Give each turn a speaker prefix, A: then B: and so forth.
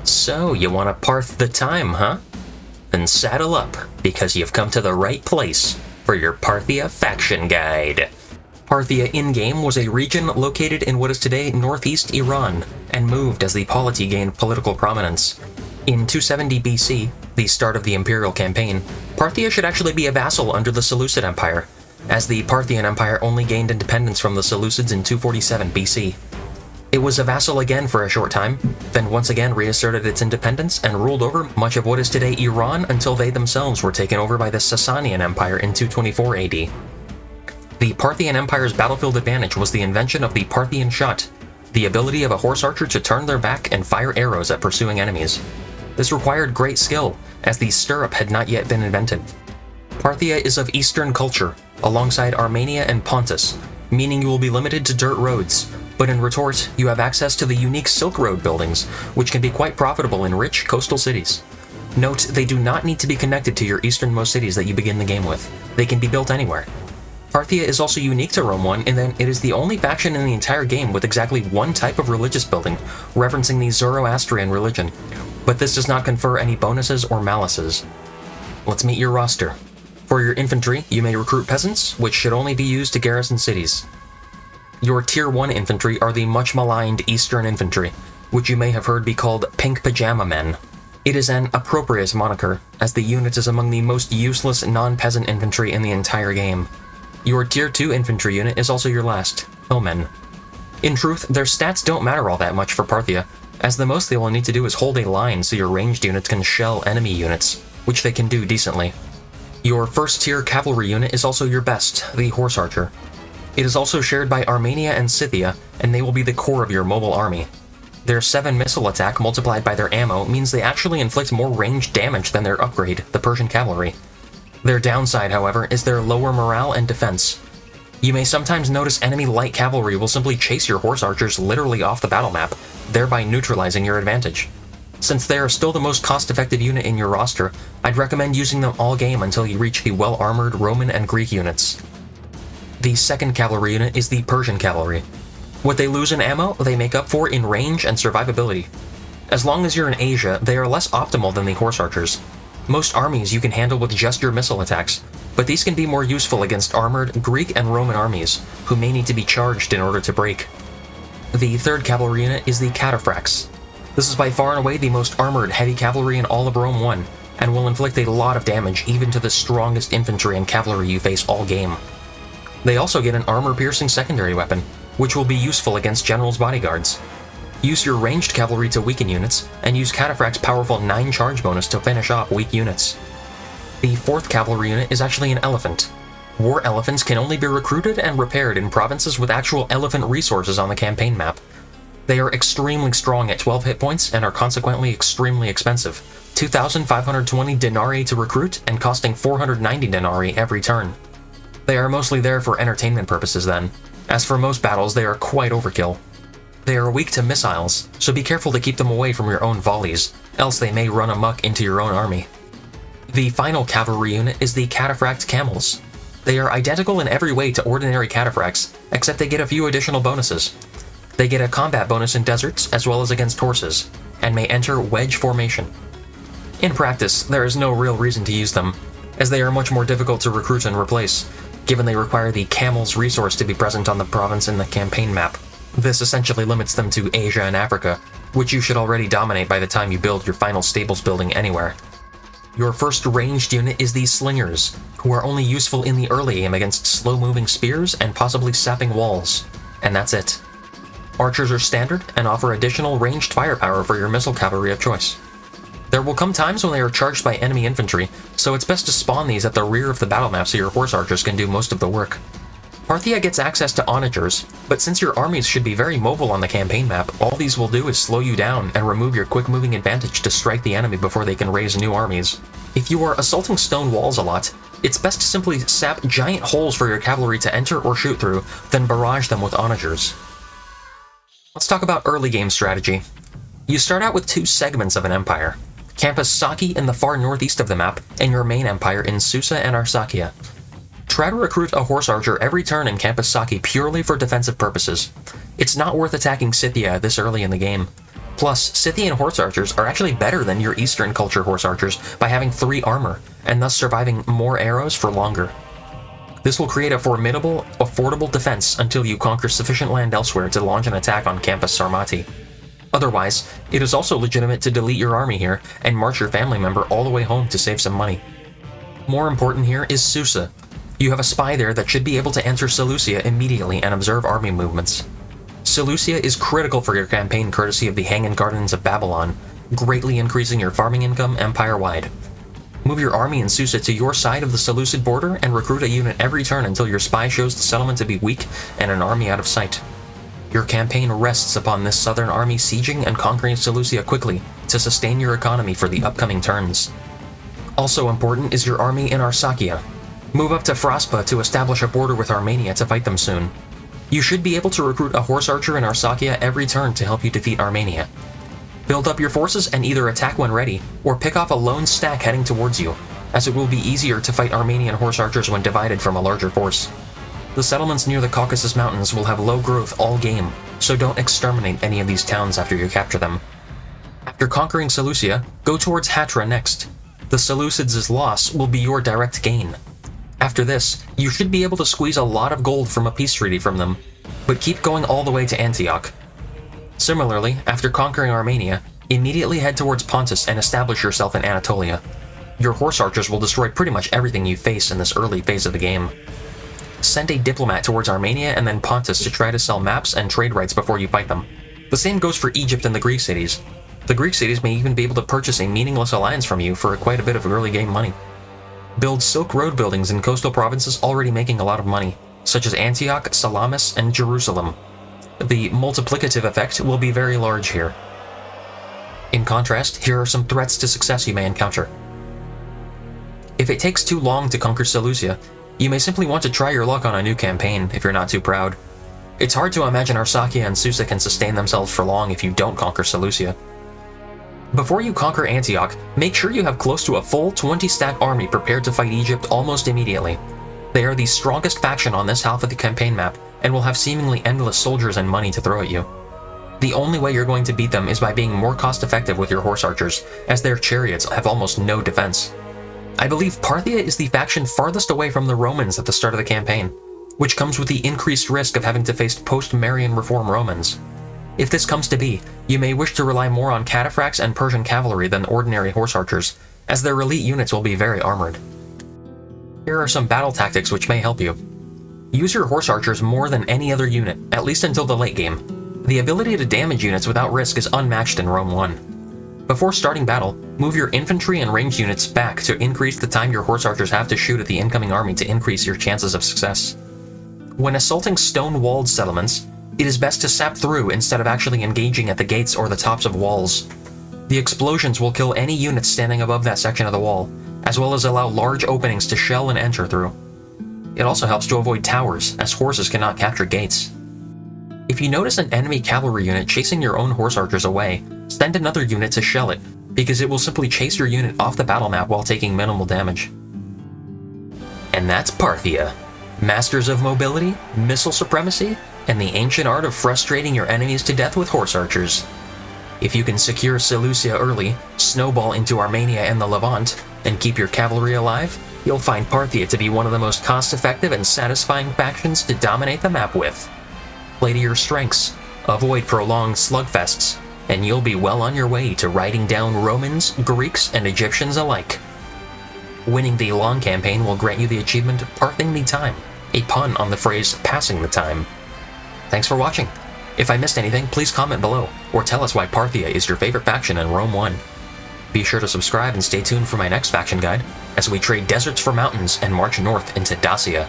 A: So, you want to parth the time, huh? Then saddle up, because you've come to the right place for your Parthia Faction guide. Parthia in-game was a region located in what is today northeast Iran, and moved as the polity gained political prominence. In 270 BC, the start of the imperial campaign, Parthia should actually be a vassal under the Seleucid Empire, as the Parthian Empire only gained independence from the Seleucids in 247 BC. It was a vassal again for a short time, then once again reasserted its independence and ruled over much of what is today Iran until they themselves were taken over by the Sasanian Empire in 224 AD. The Parthian Empire's battlefield advantage was the invention of the Parthian shot, the ability of a horse archer to turn their back and fire arrows at pursuing enemies. This required great skill, as the stirrup had not yet been invented. Parthia is of Eastern culture, alongside Armenia and Pontus, meaning you will be limited to dirt roads, but in retort, you have access to the unique Silk Road buildings, which can be quite profitable in rich coastal cities. Note, they do not need to be connected to your easternmost cities that you begin the game with. They can be built anywhere. Parthia is also unique to Rome 1 in that it is the only faction in the entire game with exactly one type of religious building, referencing the Zoroastrian religion, but this does not confer any bonuses or malices. Let's meet your roster. For your infantry, you may recruit peasants, which should only be used to garrison cities. Your Tier 1 infantry are the much-maligned Eastern Infantry, which you may have heard be called Pink Pajama Men. It is an appropriate moniker, as the unit is among the most useless non-peasant infantry in the entire game. Your Tier 2 infantry unit is also your last, Hillmen. In truth, their stats don't matter all that much for Parthia, as the most they will need to do is hold a line so your ranged units can shell enemy units, which they can do decently. Your first tier cavalry unit is also your best, the Horse Archer. It is also shared by Armenia and Scythia, and they will be the core of your mobile army. Their 7 missile attack multiplied by their ammo means they actually inflict more ranged damage than their upgrade, the Persian Cavalry. Their downside, however, is their lower morale and defense. You may sometimes notice enemy light cavalry will simply chase your horse archers literally off the battle map, thereby neutralizing your advantage. Since they are still the most cost-effective unit in your roster, I'd recommend using them all game until you reach the well-armored Roman and Greek units. The second cavalry unit is the Persian Cavalry. What they lose in ammo, they make up for in range and survivability. As long as you're in Asia, they are less optimal than the horse archers. Most armies you can handle with just your missile attacks, but these can be more useful against armored Greek and Roman armies, who may need to be charged in order to break. The third cavalry unit is the cataphracts. This is by far and away the most armored heavy cavalry in all of Rome 1, and will inflict a lot of damage even to the strongest infantry and cavalry you face all game. They also get an armor-piercing secondary weapon, which will be useful against generals' bodyguards. Use your ranged cavalry to weaken units, and use Cataphract's powerful 9 charge bonus to finish off weak units. The fourth cavalry unit is actually an elephant. War elephants can only be recruited and repaired in provinces with actual elephant resources on the campaign map. They are extremely strong at 12 hit points and are consequently extremely expensive, 2,520 denarii to recruit and costing 490 denarii every turn. They are mostly there for entertainment purposes then. As for most battles, they are quite overkill. They are weak to missiles, so be careful to keep them away from your own volleys, else they may run amok into your own army. The final cavalry unit is the Cataphract Camels. They are identical in every way to ordinary cataphracts, except they get a few additional bonuses. They get a combat bonus in deserts as well as against horses, and may enter wedge formation. In practice, there is no real reason to use them, as they are much more difficult to recruit and replace, given they require the Camel's resource to be present on the province in the campaign map. This essentially limits them to Asia and Africa, which you should already dominate by the time you build your final stables building anywhere. Your first ranged unit is the Slingers, who are only useful in the early game against slow-moving spears and possibly sapping walls, and that's it. Archers are standard and offer additional ranged firepower for your missile cavalry of choice. There will come times when they are charged by enemy infantry, so it's best to spawn these at the rear of the battle map so your horse archers can do most of the work. Parthia gets access to onagers, but since your armies should be very mobile on the campaign map, all these will do is slow you down and remove your quick moving advantage to strike the enemy before they can raise new armies. If you are assaulting stone walls a lot, it's best to simply sap giant holes for your cavalry to enter or shoot through, then barrage them with onagers. Let's talk about early game strategy. You start out with 2 segments of an empire. Campus Saki in the far northeast of the map, and your main empire in Susa and Arsacia. Try to recruit a horse archer every turn in Campus Saki purely for defensive purposes. It's not worth attacking Scythia this early in the game. Plus, Scythian horse archers are actually better than your Eastern culture horse archers by having 3 armor, and thus surviving more arrows for longer. This will create a formidable, affordable defense until you conquer sufficient land elsewhere to launch an attack on Campus Sarmati. Otherwise, it is also legitimate to delete your army here and march your family member all the way home to save some money. More important here is Susa. You have a spy there that should be able to enter Seleucia immediately and observe army movements. Seleucia is critical for your campaign courtesy of the Hanging Gardens of Babylon, greatly increasing your farming income empire-wide. Move your army in Susa to your side of the Seleucid border and recruit a unit every turn until your spy shows the settlement to be weak and an army out of sight. Your campaign rests upon this southern army sieging and conquering Seleucia quickly to sustain your economy for the upcoming turns. Also important is your army in Arsacia. Move up to Fraspa to establish a border with Armenia to fight them soon. You should be able to recruit a horse archer in Arsacia every turn to help you defeat Armenia. Build up your forces and either attack when ready, or pick off a lone stack heading towards you, as it will be easier to fight Armenian horse archers when divided from a larger force. The settlements near the Caucasus Mountains will have low growth all game, so don't exterminate any of these towns after you capture them. After conquering Seleucia, go towards Hatra next. The Seleucids' loss will be your direct gain. After this, you should be able to squeeze a lot of gold from a peace treaty from them, but keep going all the way to Antioch. Similarly, after conquering Armenia, immediately head towards Pontus and establish yourself in Anatolia. Your horse archers will destroy pretty much everything you face in this early phase of the game. Send a diplomat towards Armenia and then Pontus to try to sell maps and trade rights before you fight them. The same goes for Egypt and the Greek cities. The Greek cities may even be able to purchase a meaningless alliance from you for quite a bit of early game money. Build Silk Road buildings in coastal provinces already making a lot of money, such as Antioch, Salamis, and Jerusalem. The multiplicative effect will be very large here. In contrast, here are some threats to success you may encounter. If it takes too long to conquer Seleucia, you may simply want to try your luck on a new campaign if you're not too proud. It's hard to imagine Arsacia and Susa can sustain themselves for long if you don't conquer Seleucia. Before you conquer Antioch, make sure you have close to a full 20-stack army prepared to fight Egypt almost immediately. They are the strongest faction on this half of the campaign map, and will have seemingly endless soldiers and money to throw at you. The only way you're going to beat them is by being more cost-effective with your horse archers, as their chariots have almost no defense. I believe Parthia is the faction farthest away from the Romans at the start of the campaign, which comes with the increased risk of having to face post-Marian Reform Romans. If this comes to be, you may wish to rely more on cataphracts and Persian cavalry than ordinary horse archers, as their elite units will be very armored. Here are some battle tactics which may help you. Use your horse archers more than any other unit, at least until the late game. The ability to damage units without risk is unmatched in Rome 1. Before starting battle, move your infantry and ranged units back to increase the time your horse archers have to shoot at the incoming army to increase your chances of success. When assaulting stone-walled settlements, it is best to sap through instead of actually engaging at the gates or the tops of walls. The explosions will kill any units standing above that section of the wall, as well as allow large openings to shell and enter through. It also helps to avoid towers, as horses cannot capture gates. If you notice an enemy cavalry unit chasing your own horse archers away, send another unit to shell it, because it will simply chase your unit off the battle map while taking minimal damage. And that's Parthia. Masters of mobility, missile supremacy, and the ancient art of frustrating your enemies to death with horse archers. If you can secure Seleucia early, snowball into Armenia and the Levant, and keep your cavalry alive, you'll find Parthia to be one of the most cost-effective and satisfying factions to dominate the map with. Play to your strengths, avoid prolonged slugfests, and you'll be well on your way to riding down Romans, Greeks, and Egyptians alike. Winning the long campaign will grant you the achievement Parthing the Time, a pun on the phrase passing the time. Thanks for watching. If I missed anything, please comment below, or tell us why Parthia is your favorite faction in Rome 1. Be sure to subscribe and stay tuned for my next faction guide, as we trade deserts for mountains and march north into Dacia.